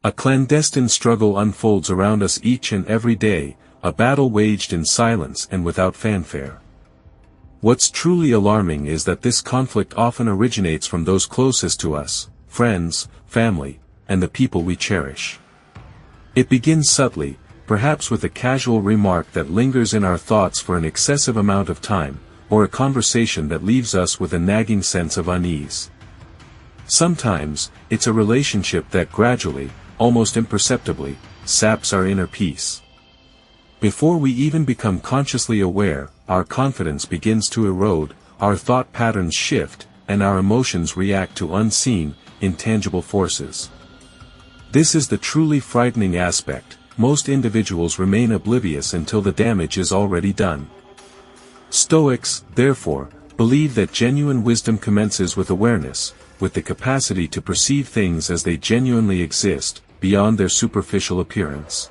A clandestine struggle unfolds around us each and every day, a battle waged in silence and without fanfare. What's truly alarming is that this conflict often originates from those closest to us, friends, family, and the people we cherish. It begins subtly, perhaps with a casual remark that lingers in our thoughts for an excessive amount of time, or a conversation that leaves us with a nagging sense of unease. Sometimes, it's a relationship that gradually, almost imperceptibly, saps our inner peace. Before we even become consciously aware, our confidence begins to erode, our thought patterns shift, and our emotions react to unseen, intangible forces. This is the truly frightening aspect. Most individuals remain oblivious until the damage is already done. Stoics, therefore, believe that genuine wisdom commences with awareness, with the capacity to perceive things as they genuinely exist, beyond their superficial appearance.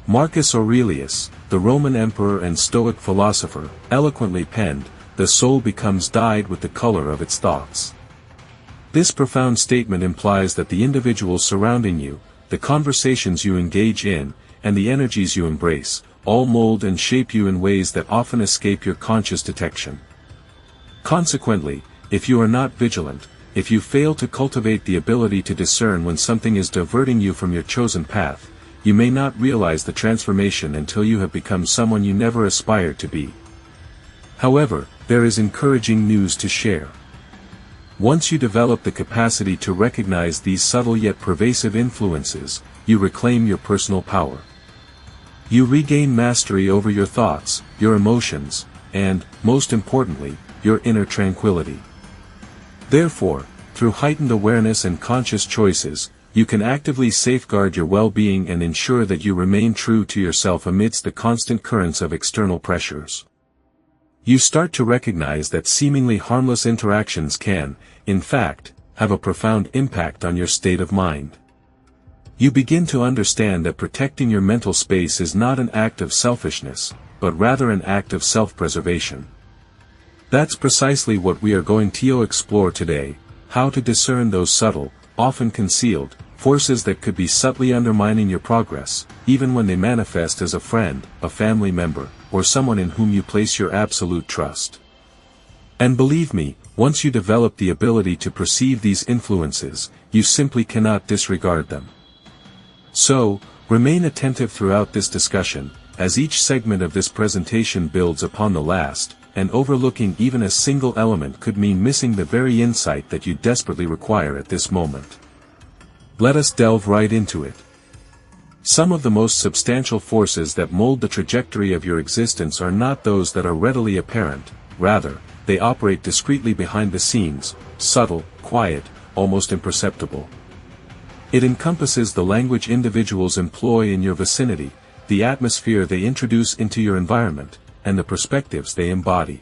Marcus Aurelius, the Roman emperor and Stoic philosopher, eloquently penned, "The soul becomes dyed with the color of its thoughts." This profound statement implies that the individuals surrounding you, the conversations you engage in, and the energies you embrace, all mold and shape you in ways that often escape your conscious detection. Consequently, if you are not vigilant, if you fail to cultivate the ability to discern when something is diverting you from your chosen path, you may not realize the transformation until you have become someone you never aspired to be. However, there is encouraging news to share. Once you develop the capacity to recognize these subtle yet pervasive influences, you reclaim your personal power. You regain mastery over your thoughts, your emotions, and, most importantly, your inner tranquility. Therefore, through heightened awareness and conscious choices, you can actively safeguard your well-being and ensure that you remain true to yourself amidst the constant currents of external pressures. You start to recognize that seemingly harmless interactions can, in fact, have a profound impact on your state of mind. You begin to understand that protecting your mental space is not an act of selfishness, but rather an act of self-preservation. That's precisely what we are going to explore today, how to discern those subtle, often concealed, forces that could be subtly undermining your progress, even when they manifest as a friend, a family member, or someone in whom you place your absolute trust. And believe me, once you develop the ability to perceive these influences, you simply cannot disregard them. So, remain attentive throughout this discussion, as each segment of this presentation builds upon the last, and overlooking even a single element could mean missing the very insight that you desperately require at this moment. Let us delve right into it. Some of the most substantial forces that mold the trajectory of your existence are not those that are readily apparent, rather, they operate discreetly behind the scenes, subtle, quiet, almost imperceptible. It encompasses the language individuals employ in your vicinity, the atmosphere they introduce into your environment, and the perspectives they embody.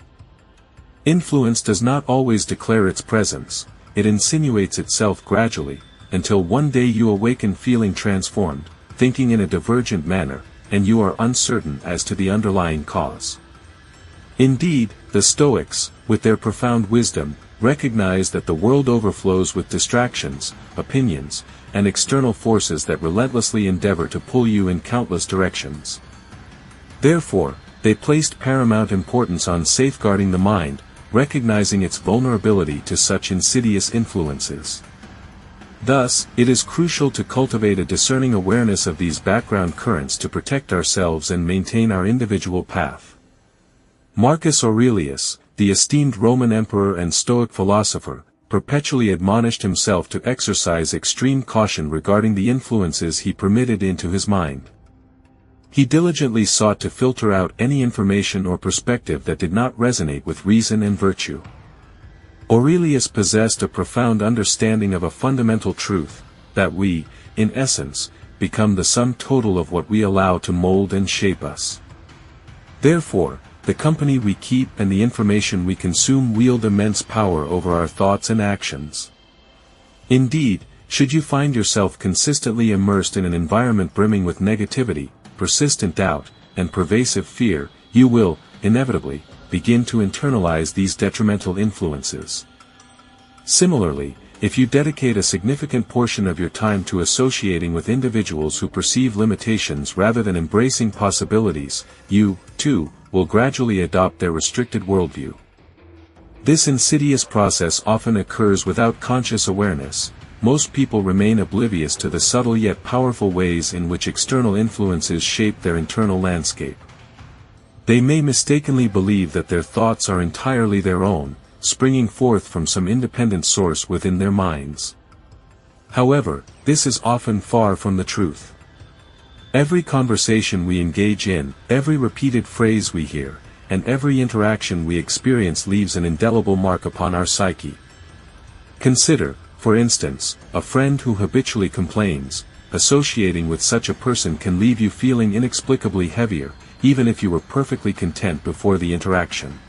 Influence does not always declare its presence, it insinuates itself gradually, until one day you awaken feeling transformed, thinking in a divergent manner, and you are uncertain as to the underlying cause. Indeed, the Stoics, with their profound wisdom, recognize that the world overflows with distractions, opinions, and external forces that relentlessly endeavor to pull you in countless directions. Therefore, they placed paramount importance on safeguarding the mind, recognizing its vulnerability to such insidious influences. Thus, it is crucial to cultivate a discerning awareness of these background currents to protect ourselves and maintain our individual path. Marcus Aurelius, the esteemed Roman emperor and Stoic philosopher, perpetually admonished himself to exercise extreme caution regarding the influences he permitted into his mind. He diligently sought to filter out any information or perspective that did not resonate with reason and virtue. Aurelius possessed a profound understanding of a fundamental truth, that we, in essence, become the sum total of what we allow to mold and shape us. Therefore, the company we keep and the information we consume wield immense power over our thoughts and actions. Indeed, should you find yourself consistently immersed in an environment brimming with negativity, persistent doubt, and pervasive fear, you will, inevitably, begin to internalize these detrimental influences. Similarly, If you dedicate a significant portion of your time to associating with individuals who perceive limitations rather than embracing possibilities, you, too, will gradually adopt their restricted worldview. This insidious process often occurs without conscious awareness. Most people remain oblivious to the subtle yet powerful ways in which external influences shape their internal landscape. They may mistakenly believe that their thoughts are entirely their own, springing forth from some independent source within their minds. However, this is often far from the truth. Every conversation we engage in, every repeated phrase we hear, and every interaction we experience leaves an indelible mark upon our psyche. Consider, for instance, a friend who habitually complains. Associating with such a person can leave you feeling inexplicably heavier, even if you were perfectly content before the interaction.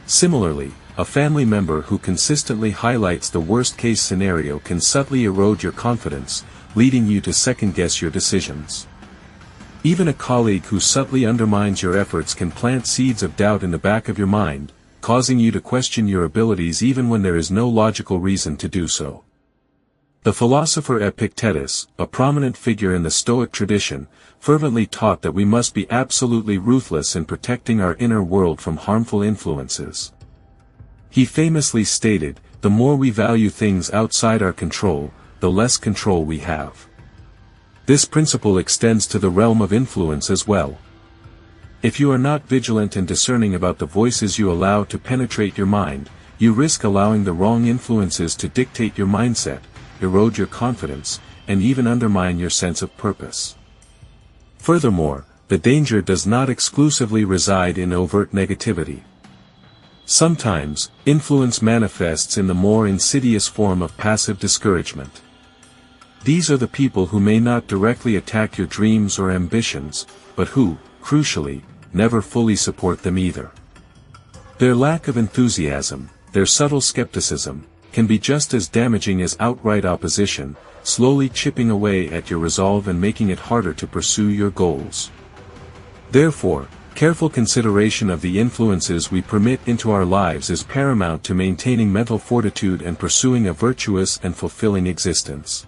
Similarly, a family member who consistently highlights the worst-case scenario can subtly erode your confidence, leading you to second-guess your decisions. Even a colleague who subtly undermines your efforts can plant seeds of doubt in the back of your mind, causing you to question your abilities even when there is no logical reason to do so. The philosopher Epictetus, a prominent figure in the Stoic tradition, fervently taught that we must be absolutely ruthless in protecting our inner world from harmful influences. He famously stated, "The more we value things outside our control, the less control we have." This principle extends to the realm of influence as well. If you are not vigilant and discerning about the voices you allow to penetrate your mind, you risk allowing the wrong influences to dictate your mindset, erode your confidence, and even undermine your sense of purpose. Furthermore, the danger does not exclusively reside in overt negativity. Sometimes, influence manifests in the more insidious form of passive discouragement. These are the people who may not directly attack your dreams or ambitions, but who, crucially, never fully support them either. Their lack of enthusiasm, their subtle skepticism, can be just as damaging as outright opposition, slowly chipping away at your resolve and making it harder to pursue your goals. Therefore, careful consideration of the influences we permit into our lives is paramount to maintaining mental fortitude and pursuing a virtuous and fulfilling existence.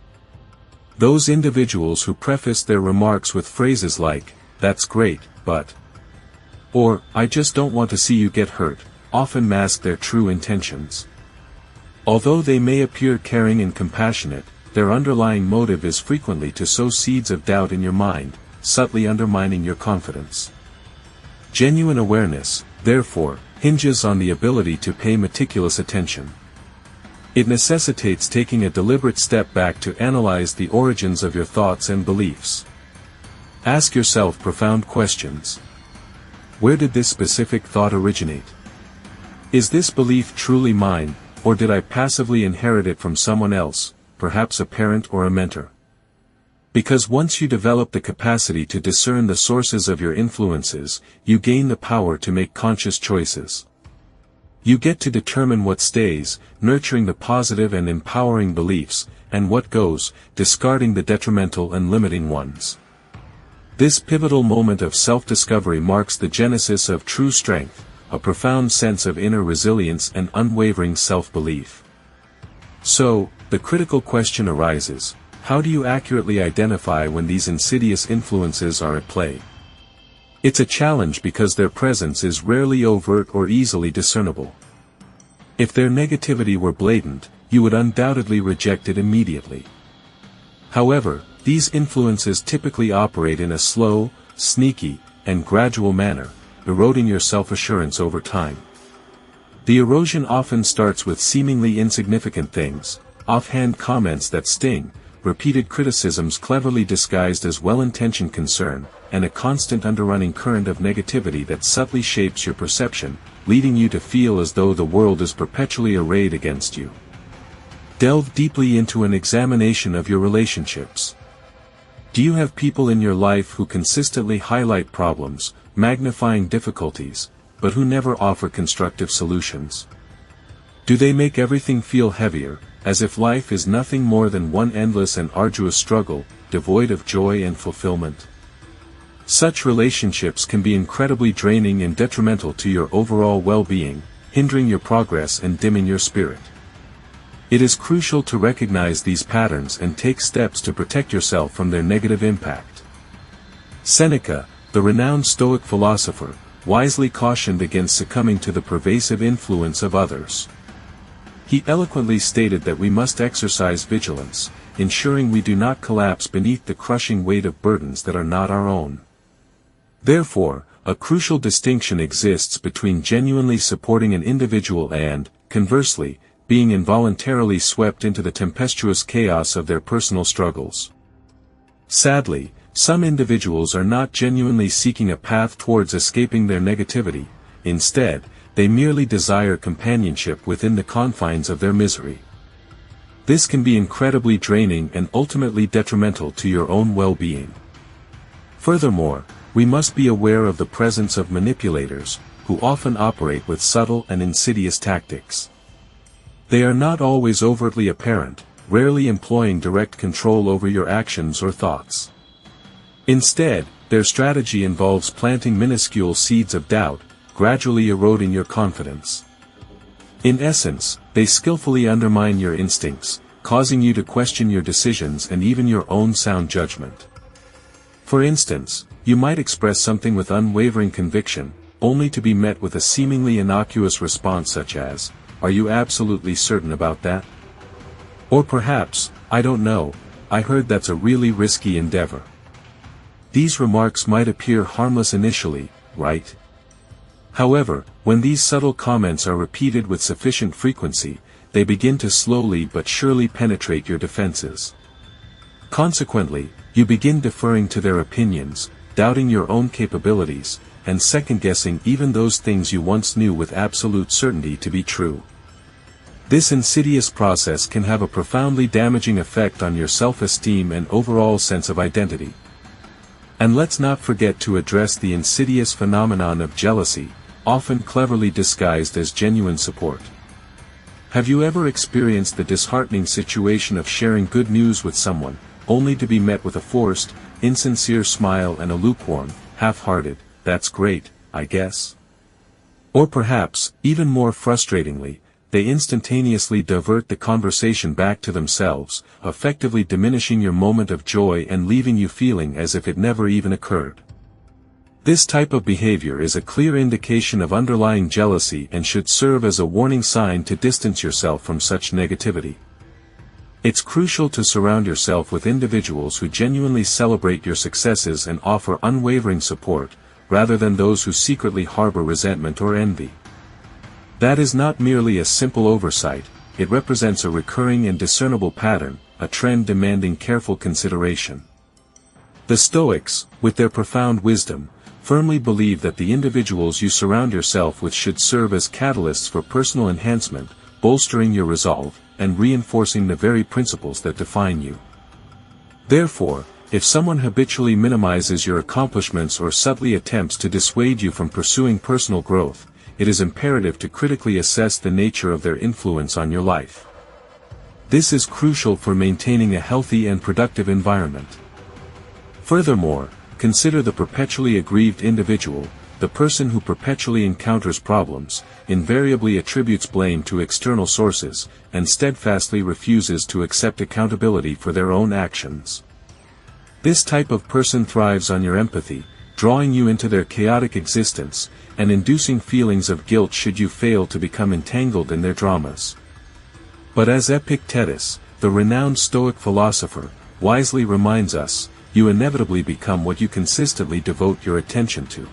Those individuals who preface their remarks with phrases like, "That's great, but," or "I just don't want to see you get hurt," often mask their true intentions. Although they may appear caring and compassionate, their underlying motive is frequently to sow seeds of doubt in your mind, subtly undermining your confidence. Genuine awareness, therefore, hinges on the ability to pay meticulous attention. It necessitates taking a deliberate step back to analyze the origins of your thoughts and beliefs. Ask yourself profound questions. Where did this specific thought originate? Is this belief truly mine, or did I passively inherit it from someone else, perhaps a parent or a mentor? Because once you develop the capacity to discern the sources of your influences, you gain the power to make conscious choices. You get to determine what stays, nurturing the positive and empowering beliefs, and what goes, discarding the detrimental and limiting ones. This pivotal moment of self-discovery marks the genesis of true strength, a profound sense of inner resilience and unwavering self-belief. So, the critical question arises: how do you accurately identify when these insidious influences are at play? It's a challenge because their presence is rarely overt or easily discernible. If their negativity were blatant, you would undoubtedly reject it immediately. However, these influences typically operate in a slow, sneaky, and gradual manner, eroding your self-assurance over time. The erosion often starts with seemingly insignificant things, offhand comments that sting, repeated criticisms cleverly disguised as well-intentioned concern, and a constant underrunning current of negativity that subtly shapes your perception, leading you to feel as though the world is perpetually arrayed against you. Delve deeply into an examination of your relationships. Do you have people in your life who consistently highlight problems, magnifying difficulties, but who never offer constructive solutions? Do they make everything feel heavier, as if life is nothing more than one endless and arduous struggle, devoid of joy and fulfillment? Such relationships can be incredibly draining and detrimental to your overall well-being, hindering your progress and dimming your spirit. It is crucial to recognize these patterns and take steps to protect yourself from their negative impact. Seneca, the renowned Stoic philosopher, wisely cautioned against succumbing to the pervasive influence of others. He eloquently stated that we must exercise vigilance, ensuring we do not collapse beneath the crushing weight of burdens that are not our own. Therefore, a crucial distinction exists between genuinely supporting an individual and, conversely, being involuntarily swept into the tempestuous chaos of their personal struggles. Sadly, some individuals are not genuinely seeking a path towards escaping their negativity. Instead, they merely desire companionship within the confines of their misery. This can be incredibly draining and ultimately detrimental to your own well-being. Furthermore, we must be aware of the presence of manipulators, who often operate with subtle and insidious tactics. They are not always overtly apparent, rarely employing direct control over your actions or thoughts. Instead, their strategy involves planting minuscule seeds of doubt, gradually eroding your confidence. In essence, they skillfully undermine your instincts, causing you to question your decisions and even your own sound judgment. For instance, you might express something with unwavering conviction, only to be met with a seemingly innocuous response such as, "Are you absolutely certain about that?" Or perhaps, "I don't know, I heard that's a really risky endeavor." These remarks might appear harmless initially, right? However, when these subtle comments are repeated with sufficient frequency, they begin to slowly but surely penetrate your defenses. Consequently, you begin deferring to their opinions, doubting your own capabilities, and second-guessing even those things you once knew with absolute certainty to be true. This insidious process can have a profoundly damaging effect on your self-esteem and overall sense of identity. And let's not forget to address the insidious phenomenon of jealousy, often cleverly disguised as genuine support. Have you ever experienced the disheartening situation of sharing good news with someone, only to be met with a forced, insincere smile and a lukewarm, half-hearted, "That's great, I guess"? Or perhaps, even more frustratingly, they instantaneously divert the conversation back to themselves, effectively diminishing your moment of joy and leaving you feeling as if it never even occurred. This type of behavior is a clear indication of underlying jealousy and should serve as a warning sign to distance yourself from such negativity. It's crucial to surround yourself with individuals who genuinely celebrate your successes and offer unwavering support, rather than those who secretly harbor resentment or envy. That is not merely a simple oversight, it represents a recurring and discernible pattern, a trend demanding careful consideration. The Stoics, with their profound wisdom, firmly believe that the individuals you surround yourself with should serve as catalysts for personal enhancement, bolstering your resolve, and reinforcing the very principles that define you. Therefore, if someone habitually minimizes your accomplishments or subtly attempts to dissuade you from pursuing personal growth, it is imperative to critically assess the nature of their influence on your life. This is crucial for maintaining a healthy and productive environment. Furthermore, consider the perpetually aggrieved individual, the person who perpetually encounters problems, invariably attributes blame to external sources, and steadfastly refuses to accept accountability for their own actions. This type of person thrives on your empathy, drawing you into their chaotic existence, and inducing feelings of guilt should you fail to become entangled in their dramas. But as Epictetus, the renowned Stoic philosopher, wisely reminds us, you inevitably become what you consistently devote your attention to.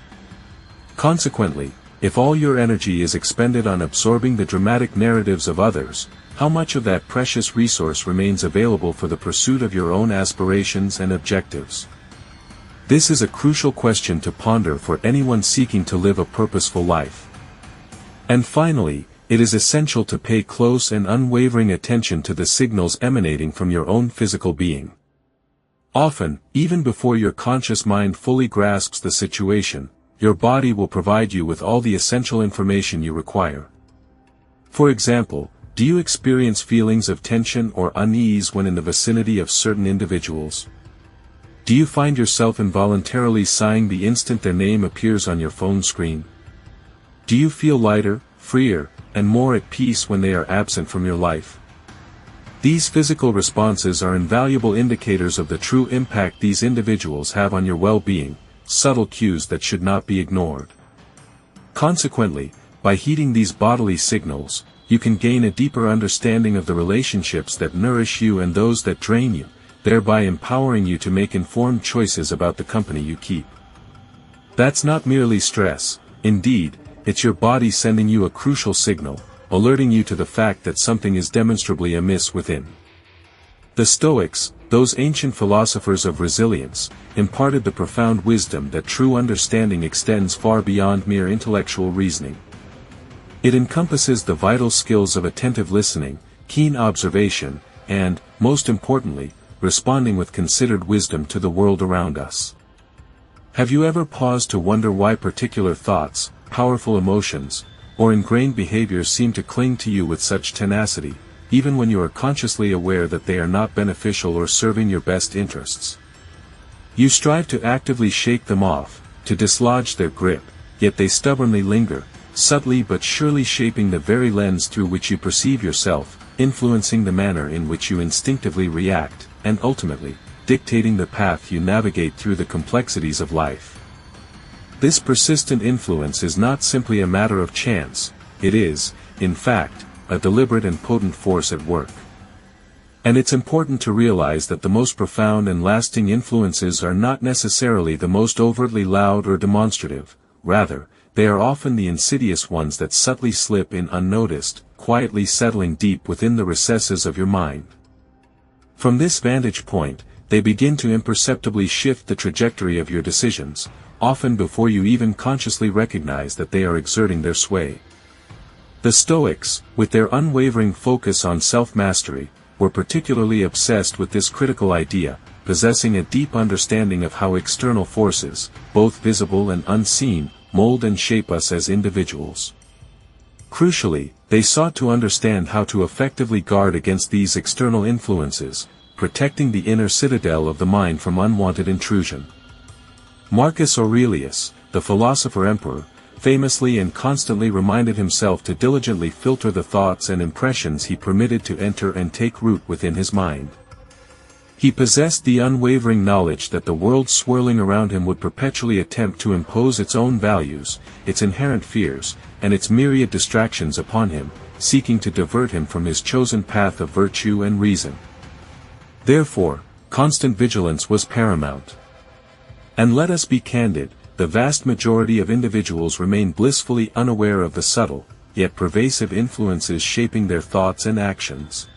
Consequently, if all your energy is expended on absorbing the dramatic narratives of others, how much of that precious resource remains available for the pursuit of your own aspirations and objectives? This is a crucial question to ponder for anyone seeking to live a purposeful life. And finally, it is essential to pay close and unwavering attention to the signals emanating from your own physical being. Often, even before your conscious mind fully grasps the situation, your body will provide you with all the essential information you require. For example, do you experience feelings of tension or unease when in the vicinity of certain individuals? Do you find yourself involuntarily sighing the instant their name appears on your phone screen? Do you feel lighter, freer, and more at peace when they are absent from your life? These physical responses are invaluable indicators of the true impact these individuals have on your well-being, subtle cues that should not be ignored. Consequently, by heeding these bodily signals, you can gain a deeper understanding of the relationships that nourish you and those that drain you, thereby empowering you to make informed choices about the company you keep. That's not merely stress, indeed, it's your body sending you a crucial signal, alerting you to the fact that something is demonstrably amiss within. The Stoics, those ancient philosophers of resilience, imparted the profound wisdom that true understanding extends far beyond mere intellectual reasoning. It encompasses the vital skills of attentive listening, keen observation, and, most importantly, responding with considered wisdom to the world around us. Have you ever paused to wonder why particular thoughts, powerful emotions, or ingrained behaviors seem to cling to you with such tenacity, even when you are consciously aware that they are not beneficial or serving your best interests? You strive to actively shake them off, to dislodge their grip, yet they stubbornly linger, subtly but surely shaping the very lens through which you perceive yourself, influencing the manner in which you instinctively react, and ultimately, dictating the path you navigate through the complexities of life. This persistent influence is not simply a matter of chance, it is, in fact, a deliberate and potent force at work. And it's important to realize that the most profound and lasting influences are not necessarily the most overtly loud or demonstrative, rather, they are often the insidious ones that subtly slip in unnoticed, quietly settling deep within the recesses of your mind. From this vantage point, they begin to imperceptibly shift the trajectory of your decisions, often before you even consciously recognize that they are exerting their sway. The Stoics, with their unwavering focus on self-mastery, were particularly obsessed with this critical idea, possessing a deep understanding of how external forces, both visible and unseen, mold and shape us as individuals. Crucially, they sought to understand how to effectively guard against these external influences, protecting the inner citadel of the mind from unwanted intrusion. Marcus Aurelius, the philosopher-emperor, famously and constantly reminded himself to diligently filter the thoughts and impressions he permitted to enter and take root within his mind. He possessed the unwavering knowledge that the world swirling around him would perpetually attempt to impose its own values, its inherent fears, and its myriad distractions upon him, seeking to divert him from his chosen path of virtue and reason. Therefore, constant vigilance was paramount. And let us be candid, the vast majority of individuals remain blissfully unaware of the subtle, yet pervasive influences shaping their thoughts and actions.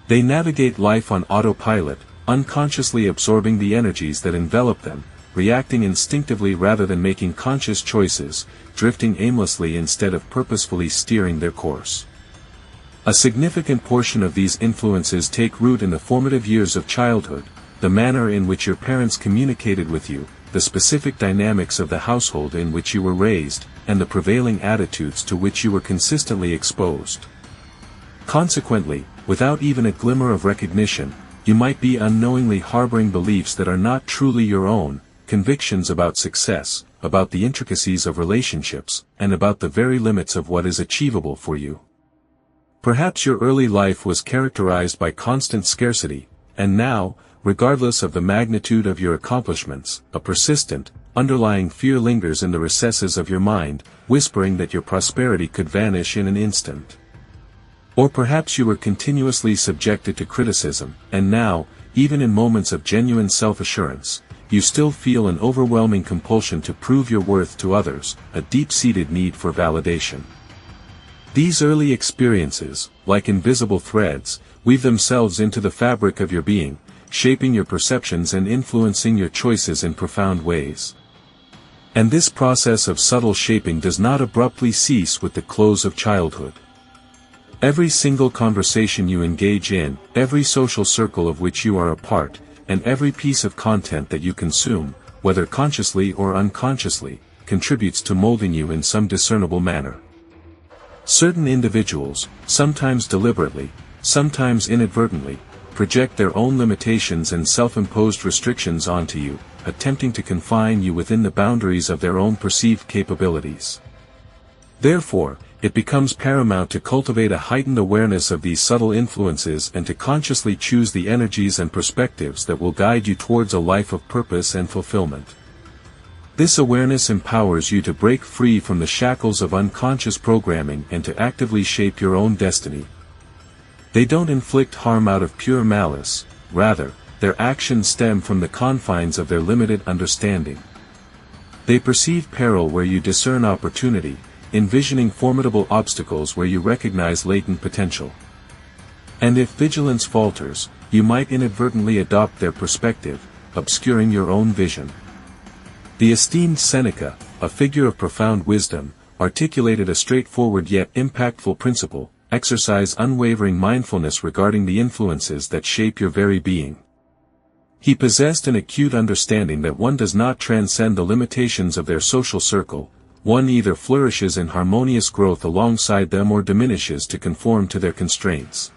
They navigate life on autopilot, unconsciously absorbing the energies that envelop them, reacting instinctively rather than making conscious choices, drifting aimlessly instead of purposefully steering their course. A significant portion of these influences take root in the formative years of childhood, the manner in which your parents communicated with you, the specific dynamics of the household in which you were raised, and the prevailing attitudes to which you were consistently exposed. Consequently, without even a glimmer of recognition, you might be unknowingly harboring beliefs that are not truly your own, convictions about success, about the intricacies of relationships, and about the very limits of what is achievable for you. Perhaps your early life was characterized by constant scarcity, and now, regardless of the magnitude of your accomplishments, a persistent, underlying fear lingers in the recesses of your mind, whispering that your prosperity could vanish in an instant. Or perhaps you were continuously subjected to criticism, and now, even in moments of genuine self-assurance, you still feel an overwhelming compulsion to prove your worth to others, a deep-seated need for validation. These early experiences, like invisible threads, weave themselves into the fabric of your being, shaping your perceptions and influencing your choices in profound ways. And this process of subtle shaping does not abruptly cease with the close of childhood. Every single conversation you engage in, every social circle of which you are a part, and every piece of content that you consume, whether consciously or unconsciously, contributes to molding you in some discernible manner. Certain individuals, sometimes deliberately, sometimes inadvertently, project their own limitations and self-imposed restrictions onto you, attempting to confine you within the boundaries of their own perceived capabilities. Therefore, it becomes paramount to cultivate a heightened awareness of these subtle influences and to consciously choose the energies and perspectives that will guide you towards a life of purpose and fulfillment. This awareness empowers you to break free from the shackles of unconscious programming and to actively shape your own destiny. They don't inflict harm out of pure malice, rather, their actions stem from the confines of their limited understanding. They perceive peril where you discern opportunity, envisioning formidable obstacles where you recognize latent potential. And if vigilance falters, you might inadvertently adopt their perspective, obscuring your own vision. The esteemed Seneca, a figure of profound wisdom, articulated a straightforward yet impactful principle: exercise unwavering mindfulness regarding the influences that shape your very being. He possessed an acute understanding that one does not transcend the limitations of their social circle, one either flourishes in harmonious growth alongside them or diminishes to conform to their constraints.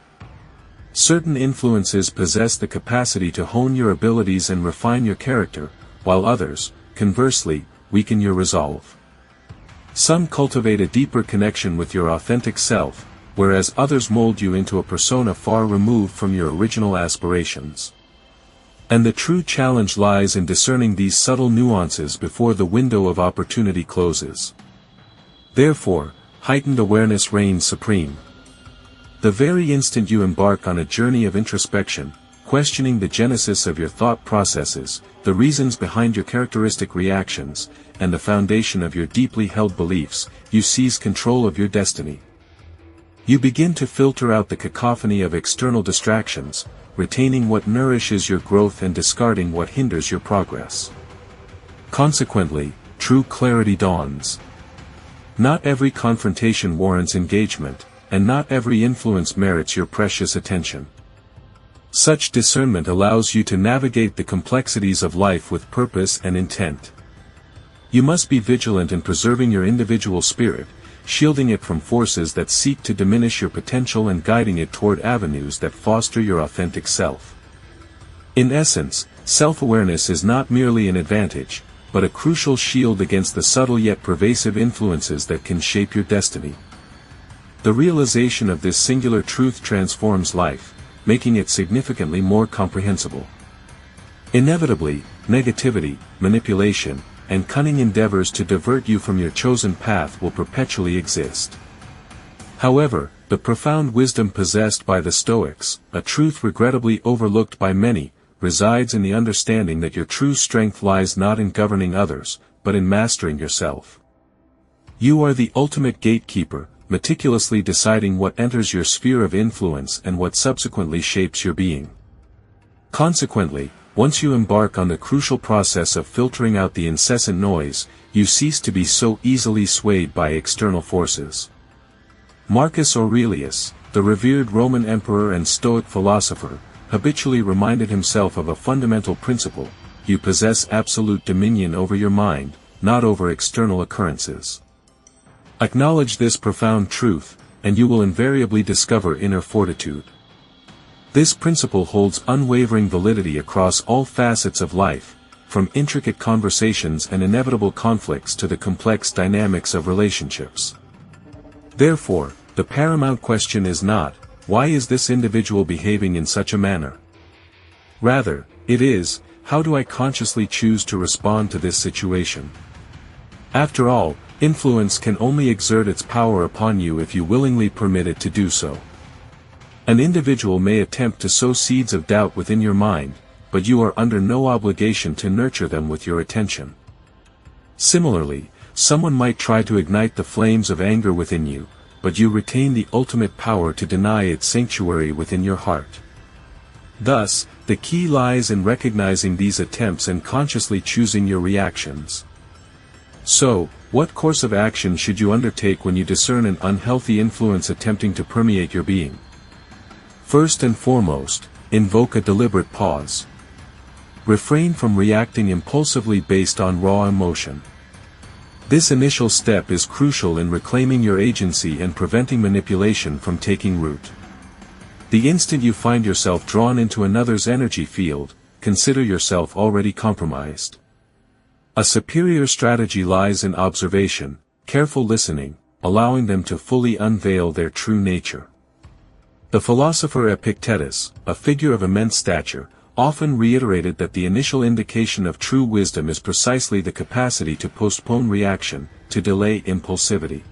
Certain influences possess the capacity to hone your abilities and refine your character, while others, conversely, weaken your resolve. Some cultivate a deeper connection with your authentic self, whereas others mold you into a persona far removed from your original aspirations. And the true challenge lies in discerning these subtle nuances before the window of opportunity closes. Therefore, heightened awareness reigns supreme. The very instant you embark on a journey of introspection, questioning the genesis of your thought processes, the reasons behind your characteristic reactions, and the foundation of your deeply held beliefs, you seize control of your destiny. You begin to filter out the cacophony of external distractions, retaining what nourishes your growth and discarding what hinders your progress. Consequently, true clarity dawns. Not every confrontation warrants engagement, and not every influence merits your precious attention. Such discernment allows you to navigate the complexities of life with purpose and intent. You must be vigilant in preserving your individual spirit, shielding it from forces that seek to diminish your potential and guiding it toward avenues that foster your authentic self. In essence, self-awareness is not merely an advantage, but a crucial shield against the subtle yet pervasive influences that can shape your destiny. The realization of this singular truth transforms life, making it significantly more comprehensible. Inevitably, negativity, manipulation, and cunning endeavors to divert you from your chosen path will perpetually exist. However, the profound wisdom possessed by the Stoics, a truth regrettably overlooked by many, resides in the understanding that your true strength lies not in governing others, but in mastering yourself. You are the ultimate gatekeeper, meticulously deciding what enters your sphere of influence and what subsequently shapes your being. Consequently, once you embark on the crucial process of filtering out the incessant noise, you cease to be so easily swayed by external forces. Marcus Aurelius, the revered Roman emperor and Stoic philosopher, habitually reminded himself of a fundamental principle: you possess absolute dominion over your mind, not over external occurrences. Acknowledge this profound truth, and you will invariably discover inner fortitude. This principle holds unwavering validity across all facets of life, from intricate conversations and inevitable conflicts to the complex dynamics of relationships. Therefore, the paramount question is not, why is this individual behaving in such a manner? Rather, it is, how do I consciously choose to respond to this situation? After all, influence can only exert its power upon you if you willingly permit it to do so. An individual may attempt to sow seeds of doubt within your mind, but you are under no obligation to nurture them with your attention. Similarly, someone might try to ignite the flames of anger within you, but you retain the ultimate power to deny its sanctuary within your heart. Thus, the key lies in recognizing these attempts and consciously choosing your reactions. So, what course of action should you undertake when you discern an unhealthy influence attempting to permeate your being? First and foremost, invoke a deliberate pause. Refrain from reacting impulsively based on raw emotion. This initial step is crucial in reclaiming your agency and preventing manipulation from taking root. The instant you find yourself drawn into another's energy field, consider yourself already compromised. A superior strategy lies in observation, careful listening, allowing them to fully unveil their true nature. The philosopher Epictetus, a figure of immense stature, often reiterated that the initial indication of true wisdom is precisely the capacity to postpone reaction, to delay impulsivity.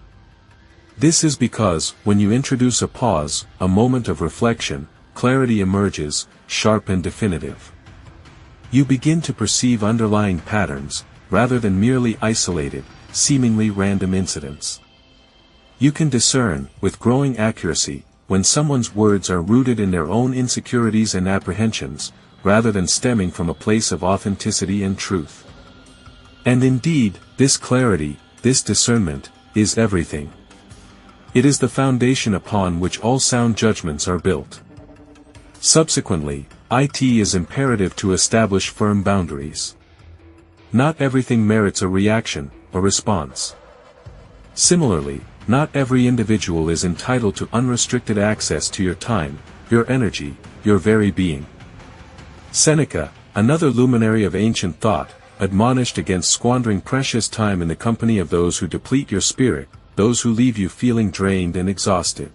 This is because, when you introduce a pause, a moment of reflection, clarity emerges, sharp and definitive. You begin to perceive underlying patterns, rather than merely isolated, seemingly random incidents. You can discern, with growing accuracy, when someone's words are rooted in their own insecurities and apprehensions, rather than stemming from a place of authenticity and truth. And indeed, this clarity, this discernment, is everything. It is the foundation upon which all sound judgments are built. Subsequently, it is imperative to establish firm boundaries. Not everything merits a reaction, a response. Similarly, not every individual is entitled to unrestricted access to your time, your energy, your very being. Seneca, another luminary of ancient thought, admonished against squandering precious time in the company of those who deplete your spirit, those who leave you feeling drained and exhausted.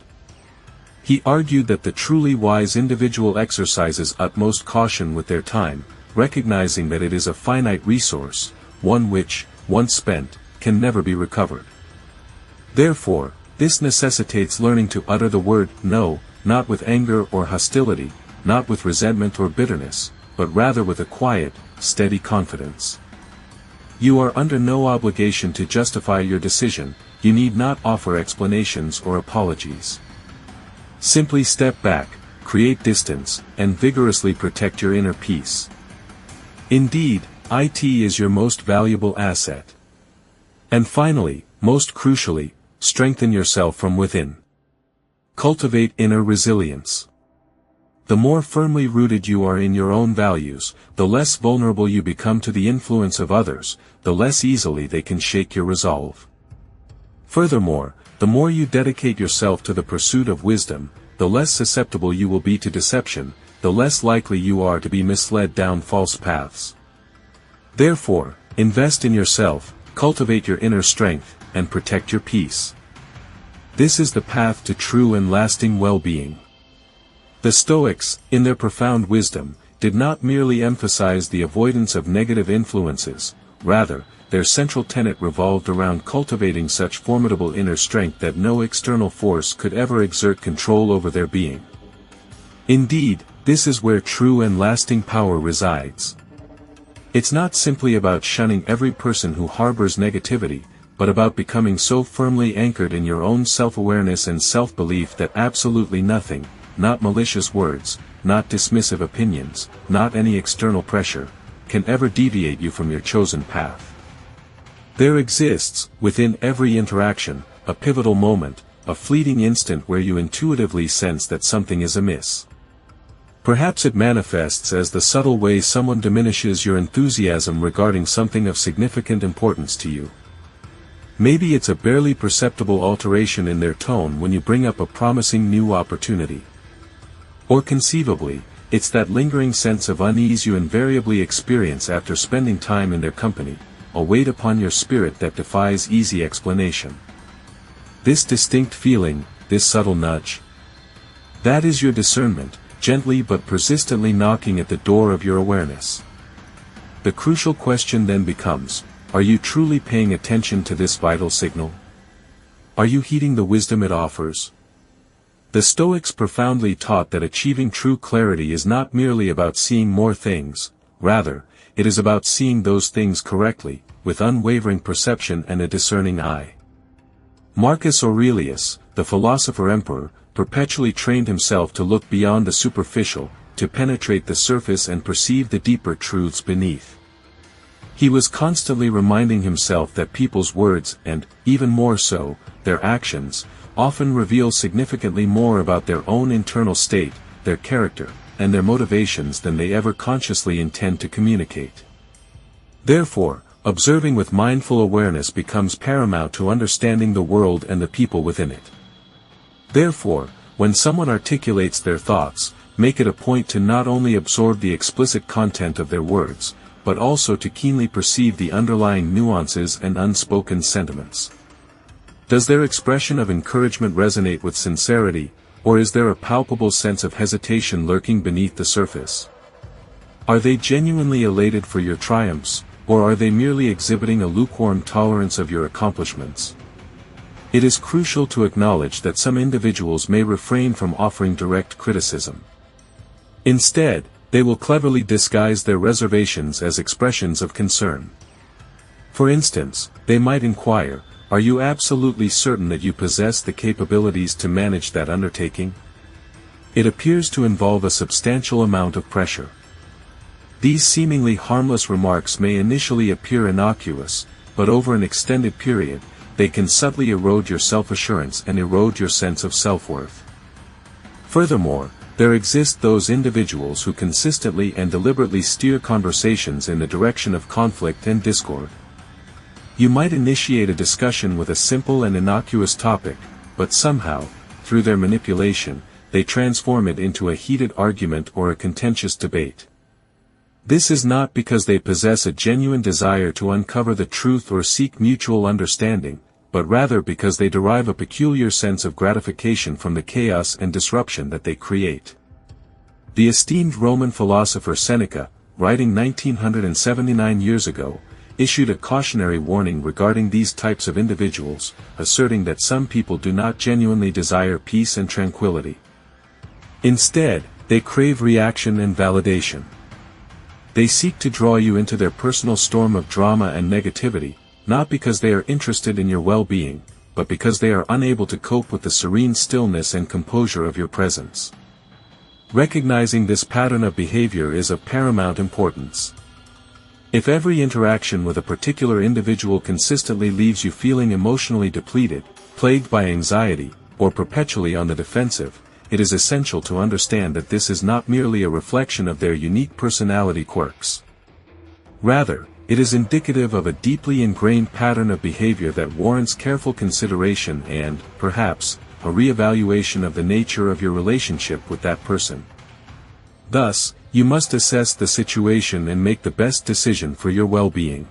He argued that the truly wise individual exercises utmost caution with their time, recognizing that it is a finite resource, one which, once spent, can never be recovered. Therefore, this necessitates learning to utter the word no, not with anger or hostility, not with resentment or bitterness, but rather with a quiet, steady confidence. You are under no obligation to justify your decision, you need not offer explanations or apologies. Simply step back, create distance, and vigorously protect your inner peace. Indeed, it is your most valuable asset. And finally, most crucially, strengthen yourself from within. Cultivate inner resilience. The more firmly rooted you are in your own values, the less vulnerable you become to the influence of others, the less easily they can shake your resolve. Furthermore, the more you dedicate yourself to the pursuit of wisdom, the less susceptible you will be to deception, the less likely you are to be misled down false paths. Therefore, invest in yourself, cultivate your inner strength, and protect your peace. This is the path to true and lasting well-being. The Stoics, in their profound wisdom, did not merely emphasize the avoidance of negative influences, rather, their central tenet revolved around cultivating such formidable inner strength that no external force could ever exert control over their being. Indeed, this is where true and lasting power resides. It's not simply about shunning every person who harbors negativity, but about becoming so firmly anchored in your own self-awareness and self-belief that absolutely nothing, not malicious words, not dismissive opinions, not any external pressure, can ever deviate you from your chosen path. There exists, within every interaction, a pivotal moment, a fleeting instant where you intuitively sense that something is amiss. Perhaps it manifests as the subtle way someone diminishes your enthusiasm regarding something of significant importance to you. Maybe it's a barely perceptible alteration in their tone when you bring up a promising new opportunity. Or conceivably, it's that lingering sense of unease you invariably experience after spending time in their company, a weight upon your spirit that defies easy explanation. This distinct feeling, this subtle nudge. That is your discernment, gently but persistently knocking at the door of your awareness. The crucial question then becomes, are you truly paying attention to this vital signal? Are you heeding the wisdom it offers? The Stoics profoundly taught that achieving true clarity is not merely about seeing more things, rather, it is about seeing those things correctly, with unwavering perception and a discerning eye. Marcus Aurelius, the philosopher-emperor, perpetually trained himself to look beyond the superficial, to penetrate the surface and perceive the deeper truths beneath. He was constantly reminding himself that people's words and, even more so, their actions, often reveal significantly more about their own internal state, their character, and their motivations than they ever consciously intend to communicate. Therefore, observing with mindful awareness becomes paramount to understanding the world and the people within it. Therefore, when someone articulates their thoughts, make it a point to not only absorb the explicit content of their words, but also to keenly perceive the underlying nuances and unspoken sentiments. Does their expression of encouragement resonate with sincerity, or is there a palpable sense of hesitation lurking beneath the surface? Are they genuinely elated for your triumphs, or are they merely exhibiting a lukewarm tolerance of your accomplishments? It is crucial to acknowledge that some individuals may refrain from offering direct criticism. Instead, they will cleverly disguise their reservations as expressions of concern. For instance, they might inquire, "Are you absolutely certain that you possess the capabilities to manage that undertaking?" It appears to involve a substantial amount of pressure. These seemingly harmless remarks may initially appear innocuous, but over an extended period, they can subtly erode your self-assurance and erode your sense of self-worth. Furthermore, there exist those individuals who consistently and deliberately steer conversations in the direction of conflict and discord. You might initiate a discussion with a simple and innocuous topic, but somehow, through their manipulation, they transform it into a heated argument or a contentious debate. This is not because they possess a genuine desire to uncover the truth or seek mutual understanding, but rather because they derive a peculiar sense of gratification from the chaos and disruption that they create. The esteemed Roman philosopher Seneca, writing 1979 years ago, issued a cautionary warning regarding these types of individuals, asserting that some people do not genuinely desire peace and tranquility. Instead, they crave reaction and validation. They seek to draw you into their personal storm of drama and negativity, not because they are interested in your well-being, but because they are unable to cope with the serene stillness and composure of your presence. Recognizing this pattern of behavior is of paramount importance. If every interaction with a particular individual consistently leaves you feeling emotionally depleted, plagued by anxiety, or perpetually on the defensive, it is essential to understand that this is not merely a reflection of their unique personality quirks. Rather, it is indicative of a deeply ingrained pattern of behavior that warrants careful consideration and, perhaps, a re-evaluation of the nature of your relationship with that person. Thus, you must assess the situation and make the best decision for your well-being.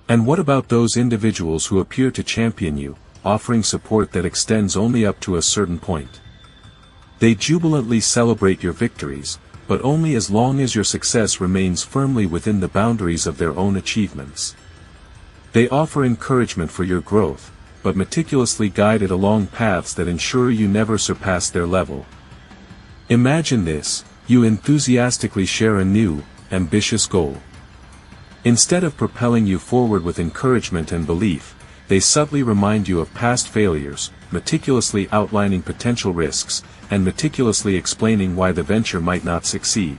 And what about those individuals who appear to champion you, offering support that extends only up to a certain point? They jubilantly celebrate your victories, but only as long as your success remains firmly within the boundaries of their own achievements. They offer encouragement for your growth, but meticulously guide it along paths that ensure you never surpass their level. Imagine this: you enthusiastically share a new, ambitious goal. Instead of propelling you forward with encouragement and belief, they subtly remind you of past failures, meticulously outlining potential risks, and meticulously explaining why the venture might not succeed.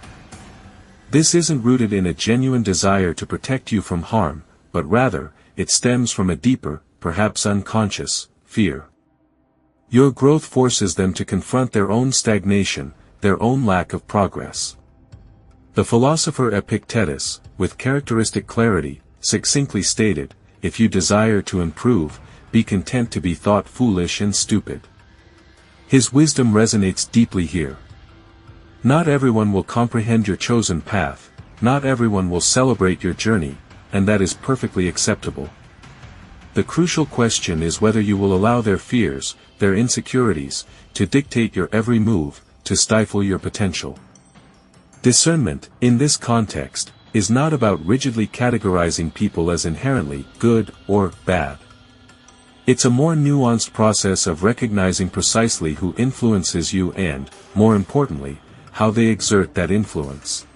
This isn't rooted in a genuine desire to protect you from harm, but rather, it stems from a deeper, perhaps unconscious, fear. Your growth forces them to confront their own stagnation, their own lack of progress. The philosopher Epictetus, with characteristic clarity, succinctly stated, "If you desire to improve, be content to be thought foolish and stupid." His wisdom resonates deeply here. Not everyone will comprehend your chosen path, not everyone will celebrate your journey, and that is perfectly acceptable. The crucial question is whether you will allow their fears, their insecurities, to dictate your every move, to stifle your potential. Discernment, in this context, is not about rigidly categorizing people as inherently good or bad. It's a more nuanced process of recognizing precisely who influences you and, more importantly, how they exert that influence.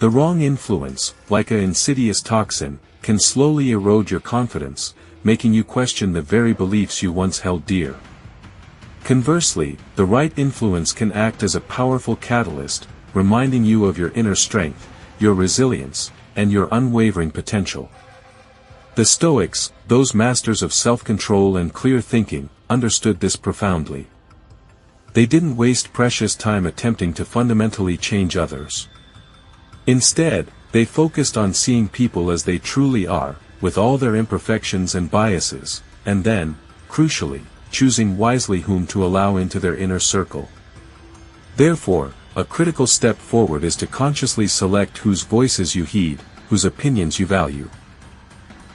The wrong influence, like an insidious toxin, can slowly erode your confidence, making you question the very beliefs you once held dear. Conversely, the right influence can act as a powerful catalyst, reminding you of your inner strength, your resilience, and your unwavering potential. The Stoics, those masters of self-control and clear thinking, understood this profoundly. They didn't waste precious time attempting to fundamentally change others. Instead, they focused on seeing people as they truly are, with all their imperfections and biases, and then, crucially, choosing wisely whom to allow into their inner circle. Therefore, a critical step forward is to consciously select whose voices you heed, whose opinions you value.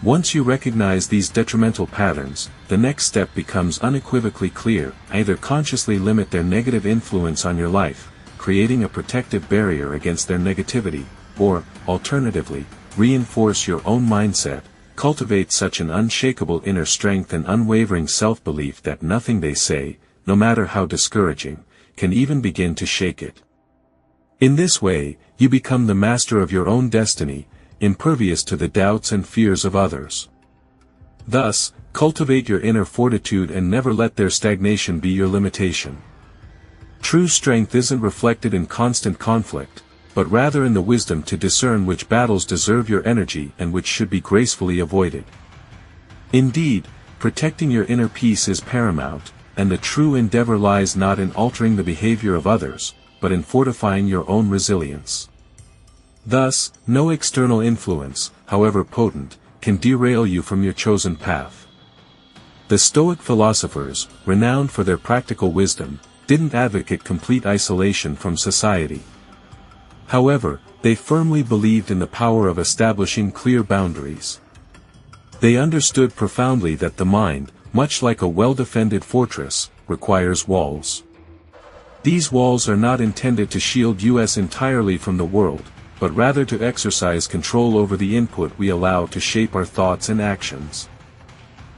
Once you recognize these detrimental patterns, the next step becomes unequivocally clear: either consciously limit their negative influence on your life, creating a protective barrier against their negativity, or, alternatively, reinforce your own mindset, cultivate such an unshakable inner strength and unwavering self-belief that nothing they say, no matter how discouraging, can even begin to shake it. In this way, you become the master of your own destiny, impervious to the doubts and fears of others. Thus, cultivate your inner fortitude and never let their stagnation be your limitation. True strength isn't reflected in constant conflict, but rather in the wisdom to discern which battles deserve your energy and which should be gracefully avoided. Indeed, protecting your inner peace is paramount, and the true endeavor lies not in altering the behavior of others, but in fortifying your own resilience. Thus, no external influence, however potent, can derail you from your chosen path. The Stoic philosophers, renowned for their practical wisdom, didn't advocate complete isolation from society. However, they firmly believed in the power of establishing clear boundaries. They understood profoundly that the mind, much like a well-defended fortress, requires walls. These walls are not intended to shield us entirely from the world, but rather to exercise control over the input we allow to shape our thoughts and actions.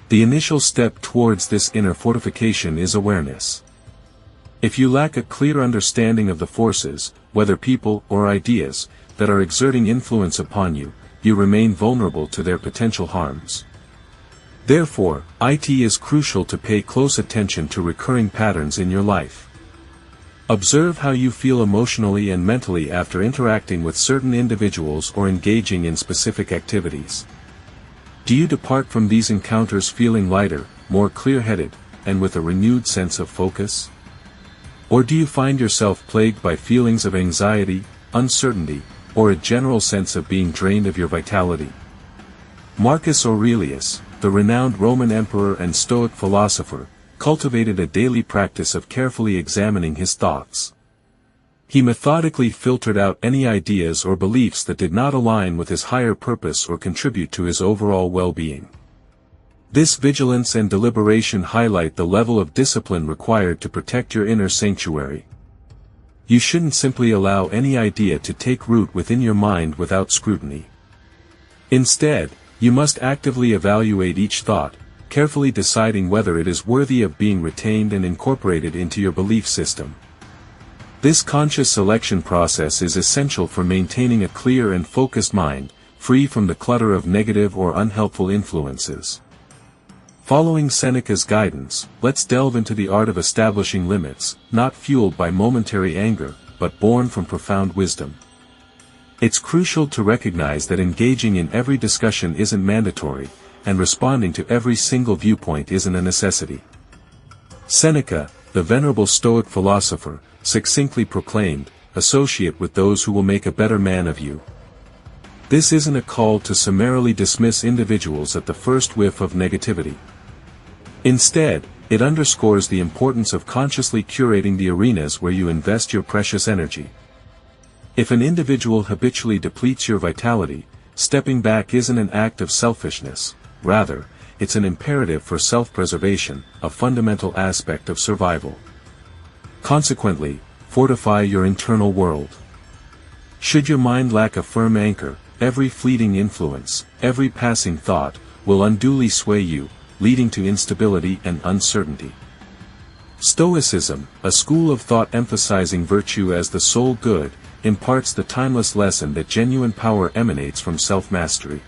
The initial step towards this inner fortification is awareness. If you lack a clear understanding of the forces, whether people or ideas, that are exerting influence upon you, you remain vulnerable to their potential harms. Therefore, it is crucial to pay close attention to recurring patterns in your life. Observe how you feel emotionally and mentally after interacting with certain individuals or engaging in specific activities. Do you depart from these encounters feeling lighter, more clear-headed, and with a renewed sense of focus? Or do you find yourself plagued by feelings of anxiety, uncertainty, or a general sense of being drained of your vitality? Marcus Aurelius, the renowned Roman emperor and Stoic philosopher, cultivated a daily practice of carefully examining his thoughts. He methodically filtered out any ideas or beliefs that did not align with his higher purpose or contribute to his overall well-being. This vigilance and deliberation highlight the level of discipline required to protect your inner sanctuary. You shouldn't simply allow any idea to take root within your mind without scrutiny. Instead, you must actively evaluate each thought, carefully deciding whether it is worthy of being retained and incorporated into your belief system. This conscious selection process is essential for maintaining a clear and focused mind, free from the clutter of negative or unhelpful influences. Following Seneca's guidance, let's delve into the art of establishing limits, not fueled by momentary anger, but born from profound wisdom. It's crucial to recognize that engaging in every discussion isn't mandatory, and responding to every single viewpoint isn't a necessity. Seneca, the venerable Stoic philosopher, succinctly proclaimed, "Associate with those who will make a better man of you." This isn't a call to summarily dismiss individuals at the first whiff of negativity. Instead, it underscores the importance of consciously curating the arenas where you invest your precious energy. If an individual habitually depletes your vitality, stepping back isn't an act of selfishness, rather, it's an imperative for self-preservation, a fundamental aspect of survival. Consequently, fortify your internal world. Should your mind lack a firm anchor, every fleeting influence, every passing thought, will unduly sway you, leading to instability and uncertainty. Stoicism, a school of thought emphasizing virtue as the sole good, imparts the timeless lesson that genuine power emanates from self-mastery.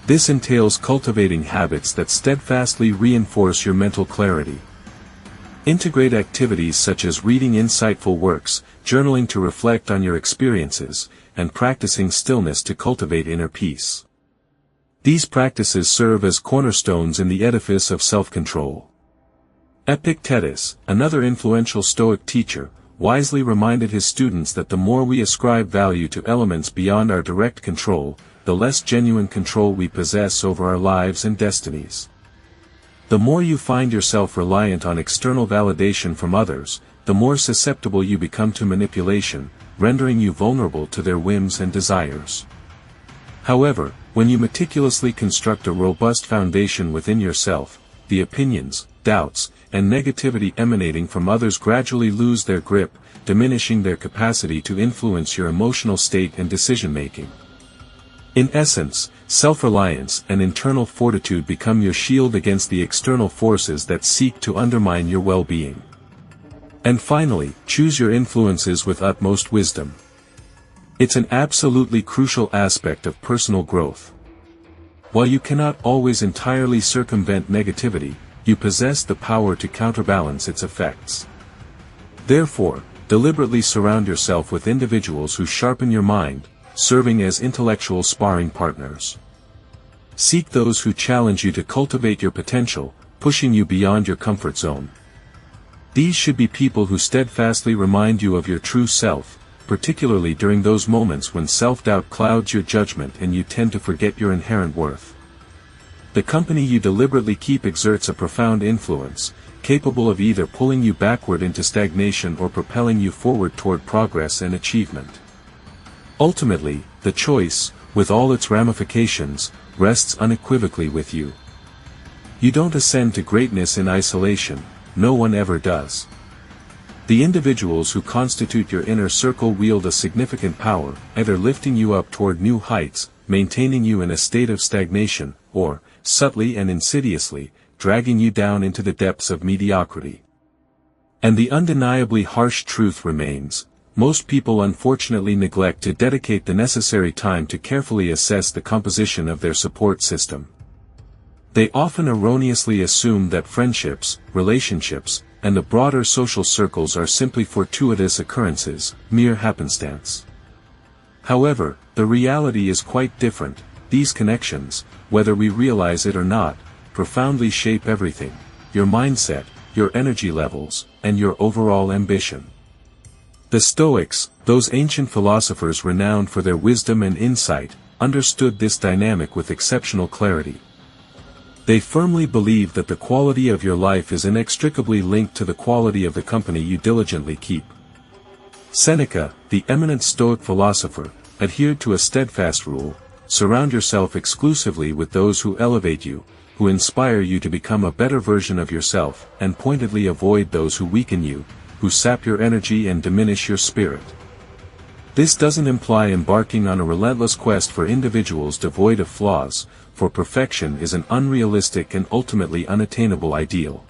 This entails cultivating habits that steadfastly reinforce your mental clarity. Integrate activities such as reading insightful works, journaling to reflect on your experiences, and practicing stillness to cultivate inner peace. These practices serve as cornerstones in the edifice of self-control. Epictetus, another influential Stoic teacher, wisely reminded his students that the more we ascribe value to elements beyond our direct control, the less genuine control we possess over our lives and destinies. The more you find yourself reliant on external validation from others, the more susceptible you become to manipulation, rendering you vulnerable to their whims and desires. However, when you meticulously construct a robust foundation within yourself, the opinions, doubts, and negativity emanating from others gradually lose their grip, diminishing their capacity to influence your emotional state and decision-making. In essence, self-reliance and internal fortitude become your shield against the external forces that seek to undermine your well-being. And finally, choose your influences with utmost wisdom. It's an absolutely crucial aspect of personal growth. While you cannot always entirely circumvent negativity, you possess the power to counterbalance its effects. Therefore, deliberately surround yourself with individuals who sharpen your mind, serving as intellectual sparring partners. Seek those who challenge you to cultivate your potential, pushing you beyond your comfort zone. These should be people who steadfastly remind you of your true self, particularly during those moments when self-doubt clouds your judgment and you tend to forget your inherent worth. The company you deliberately keep exerts a profound influence, capable of either pulling you backward into stagnation or propelling you forward toward progress and achievement. Ultimately, the choice, with all its ramifications, rests unequivocally with you. You don't ascend to greatness in isolation, no one ever does. The individuals who constitute your inner circle wield a significant power, either lifting you up toward new heights, maintaining you in a state of stagnation, or, subtly and insidiously, dragging you down into the depths of mediocrity. And the undeniably harsh truth remains: most people unfortunately neglect to dedicate the necessary time to carefully assess the composition of their support system. They often erroneously assume that friendships, relationships, and the broader social circles are simply fortuitous occurrences, mere happenstance. However, the reality is quite different. These connections, whether we realize it or not, profoundly shape everything: your mindset, your energy levels, and your overall ambition. The Stoics, those ancient philosophers renowned for their wisdom and insight, understood this dynamic with exceptional clarity. They firmly believed that the quality of your life is inextricably linked to the quality of the company you diligently keep. Seneca, the eminent Stoic philosopher, adhered to a steadfast rule: surround yourself exclusively with those who elevate you, who inspire you to become a better version of yourself, and pointedly avoid those who weaken you, who sap your energy and diminish your spirit. This doesn't imply embarking on a relentless quest for individuals devoid of flaws, for perfection is an unrealistic and ultimately unattainable ideal.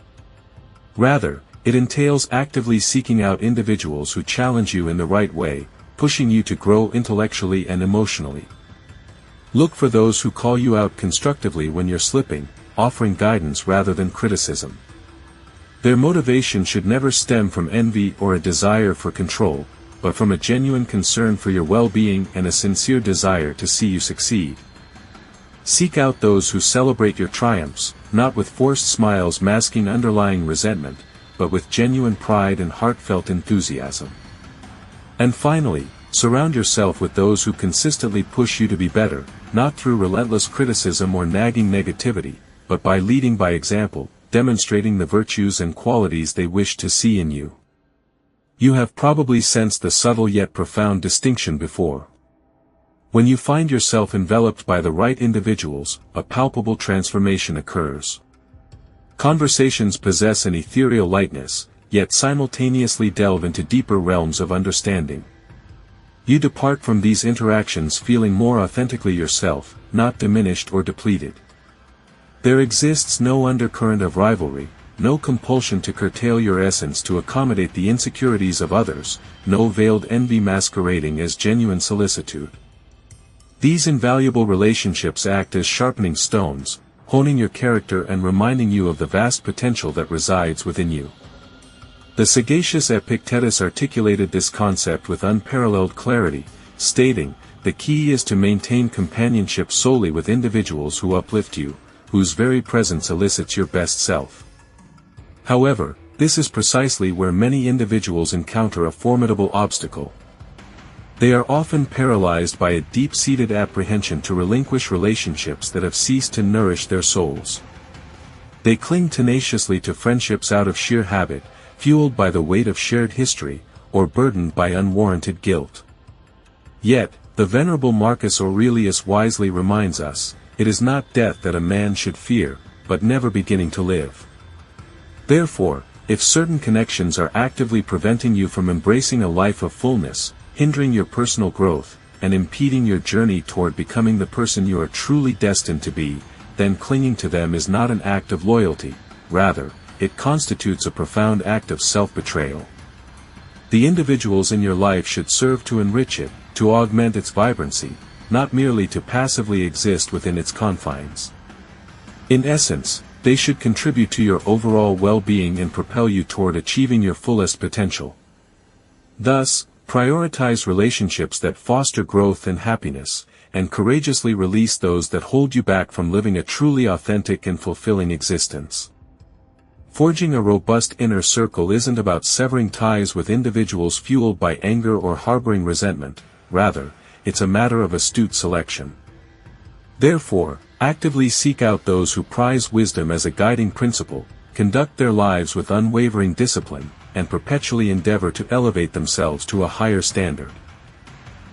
Rather, it entails actively seeking out individuals who challenge you in the right way, pushing you to grow intellectually and emotionally. Look for those who call you out constructively when you're slipping, offering guidance rather than criticism. Their motivation should never stem from envy or a desire for control, but from a genuine concern for your well-being and a sincere desire to see you succeed. Seek out those who celebrate your triumphs, not with forced smiles masking underlying resentment, but with genuine pride and heartfelt enthusiasm. And finally, surround yourself with those who consistently push you to be better, not through relentless criticism or nagging negativity, but by leading by example, demonstrating the virtues and qualities they wish to see in you. You have probably sensed the subtle yet profound distinction before. When you find yourself enveloped by the right individuals, a palpable transformation occurs. Conversations possess an ethereal lightness, yet simultaneously delve into deeper realms of understanding. You depart from these interactions feeling more authentically yourself, not diminished or depleted. There exists no undercurrent of rivalry, no compulsion to curtail your essence to accommodate the insecurities of others, no veiled envy masquerading as genuine solicitude. These invaluable relationships act as sharpening stones, honing your character and reminding you of the vast potential that resides within you. The sagacious Epictetus articulated this concept with unparalleled clarity, stating, "The key is to maintain companionship solely with individuals who uplift you, whose very presence elicits your best self." However, this is precisely where many individuals encounter a formidable obstacle. They are often paralyzed by a deep-seated apprehension to relinquish relationships that have ceased to nourish their souls. They cling tenaciously to friendships out of sheer habit, fueled by the weight of shared history, or burdened by unwarranted guilt. Yet, The venerable Marcus Aurelius wisely reminds us, it is not death that a man should fear, but never beginning to live. Therefore, if certain connections are actively preventing you from embracing a life of fullness, hindering your personal growth, and impeding your journey toward becoming the person you are truly destined to be, then clinging to them is not an act of loyalty, rather, it constitutes a profound act of self-betrayal. The individuals in your life should serve to enrich it, to augment its vibrancy, not merely to passively exist within its confines. In essence, they should contribute to your overall well-being and propel you toward achieving your fullest potential. Thus, prioritize relationships that foster growth and happiness, and courageously release those that hold you back from living a truly authentic and fulfilling existence. Forging a robust inner circle isn't about severing ties with individuals fueled by anger or harboring resentment, rather, it's a matter of astute selection. Therefore, actively seek out those who prize wisdom as a guiding principle, conduct their lives with unwavering discipline, and perpetually endeavor to elevate themselves to a higher standard.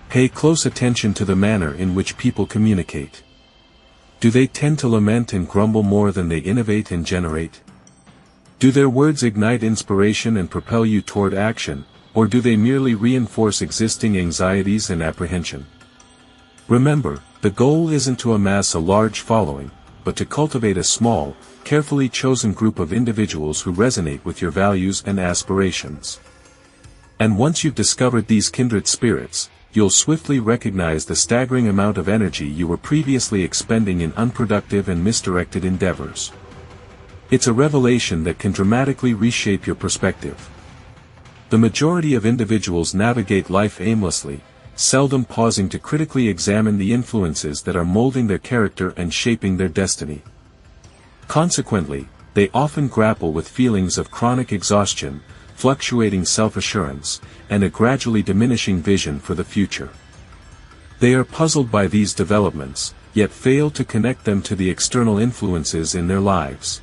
Pay close attention to the manner in which people communicate. Do they tend to lament and grumble more than they innovate and generate? Do their words ignite inspiration and propel you toward action, or do they merely reinforce existing anxieties and apprehension? Remember, the goal isn't to amass a large following, but to cultivate a small, carefully chosen group of individuals who resonate with your values and aspirations. And once you've discovered these kindred spirits, you'll swiftly recognize the staggering amount of energy you were previously expending in unproductive and misdirected endeavors. It's a revelation that can dramatically reshape your perspective. The majority of individuals navigate life aimlessly, seldom pausing to critically examine the influences that are molding their character and shaping their destiny. Consequently, they often grapple with feelings of chronic exhaustion, fluctuating self-assurance, and a gradually diminishing vision for the future. They are puzzled by these developments, yet fail to connect them to the external influences in their lives.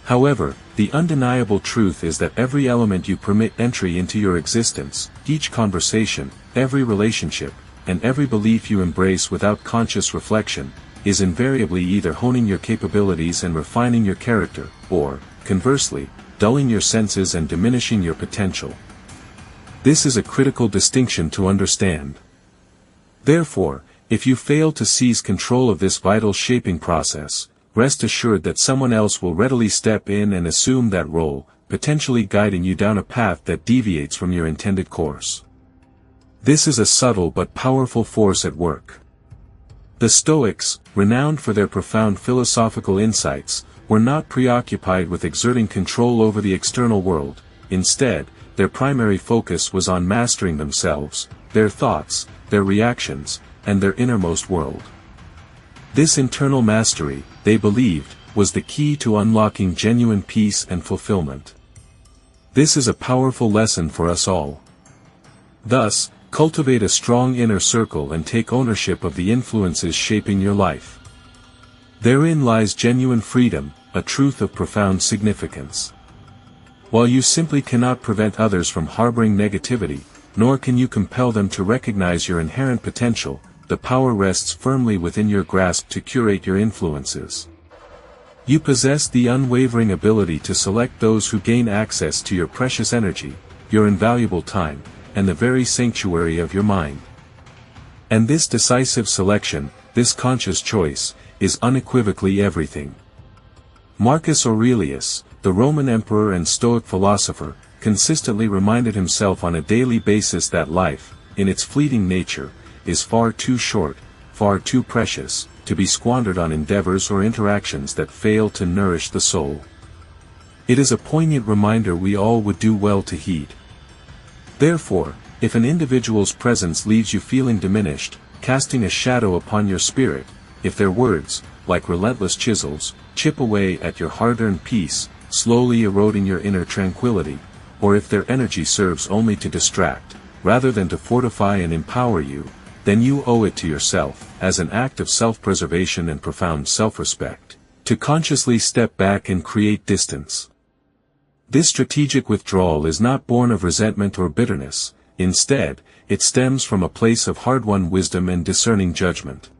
However, the undeniable truth is that every element you permit entry into your existence, each conversation, every relationship, and every belief you embrace without conscious reflection, is invariably either honing your capabilities and refining your character, or, conversely, dulling your senses and diminishing your potential. This is a critical distinction to understand. Therefore, if you fail to seize control of this vital shaping process, rest assured that someone else will readily step in and assume that role, potentially guiding you down a path that deviates from your intended course. This is a subtle but powerful force at work. The Stoics, renowned for their profound philosophical insights, were not preoccupied with exerting control over the external world. Instead, their primary focus was on mastering themselves, their thoughts, their reactions, and their innermost world. This internal mastery, they believed, was the key to unlocking genuine peace and fulfillment. This is a powerful lesson for us all. Thus, cultivate a strong inner circle and take ownership of the influences shaping your life. Therein lies genuine freedom, a truth of profound significance. While you simply cannot prevent others from harboring negativity, nor can you compel them to recognize your inherent potential, the power rests firmly within your grasp to curate your influences. You possess the unwavering ability to select those who gain access to your precious energy, your invaluable time, and the very sanctuary of your mind. And this decisive selection, this conscious choice, is unequivocally everything. Marcus Aurelius, the Roman emperor and Stoic philosopher, consistently reminded himself on a daily basis that life, in its fleeting nature, is far too short, far too precious, to be squandered on endeavors or interactions that fail to nourish the soul. It is a poignant reminder we all would do well to heed. Therefore, if an individual's presence leaves you feeling diminished, casting a shadow upon your spirit, if their words, like relentless chisels, chip away at your hard-earned peace, slowly eroding your inner tranquility, or if their energy serves only to distract, rather than to fortify and empower you, then you owe it to yourself, as an act of self-preservation and profound self-respect, to consciously step back and create distance. This strategic withdrawal is not born of resentment or bitterness, instead, it stems from a place of hard-won wisdom and discerning judgment.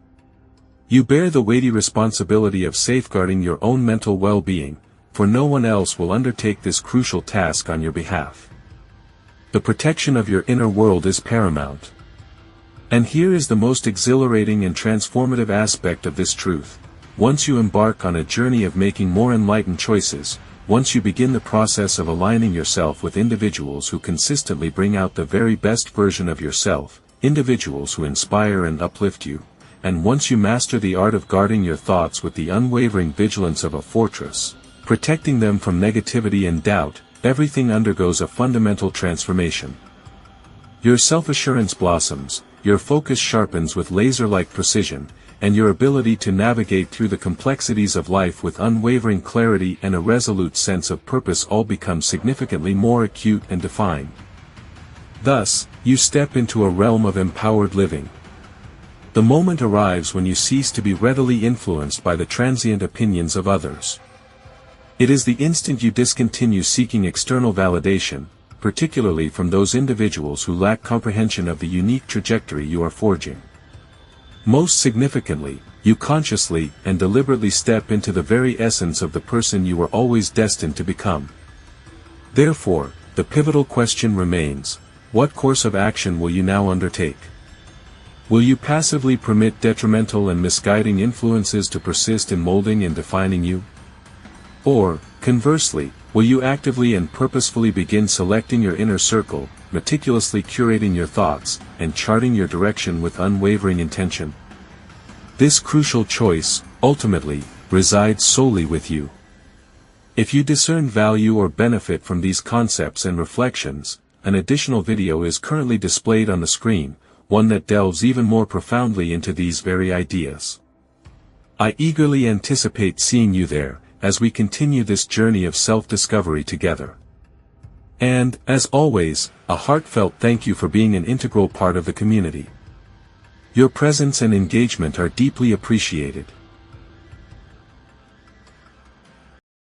You bear the weighty responsibility of safeguarding your own mental well-being, for no one else will undertake this crucial task on your behalf. The protection of your inner world is paramount. And here is the most exhilarating and transformative aspect of this truth. Once you embark on a journey of making more enlightened choices, once you begin the process of aligning yourself with individuals who consistently bring out the very best version of yourself, individuals who inspire and uplift you, and once you master the art of guarding your thoughts with the unwavering vigilance of a fortress, protecting them from negativity and doubt, everything undergoes a fundamental transformation. Your self-assurance blossoms, your focus sharpens with laser-like precision, and your ability to navigate through the complexities of life with unwavering clarity and a resolute sense of purpose all become significantly more acute and defined. Thus, you step into a realm of empowered living. The moment arrives when you cease to be readily influenced by the transient opinions of others. It is the instant you discontinue seeking external validation, particularly from those individuals who lack comprehension of the unique trajectory you are forging. Most significantly, you consciously and deliberately step into the very essence of the person you were always destined to become. Therefore, the pivotal question remains: what course of action will you now undertake? Will you passively permit detrimental and misguiding influences to persist in molding and defining you? Or, conversely, will you actively and purposefully begin selecting your inner circle, meticulously curating your thoughts, and charting your direction with unwavering intention? This crucial choice, ultimately, resides solely with you. If you discern value or benefit from these concepts and reflections, an additional video is currently displayed on the screen, one that delves even more profoundly into these very ideas. I eagerly anticipate seeing you there, as we continue this journey of self-discovery together. And, as always, a heartfelt thank you for being an integral part of the community. Your presence and engagement are deeply appreciated.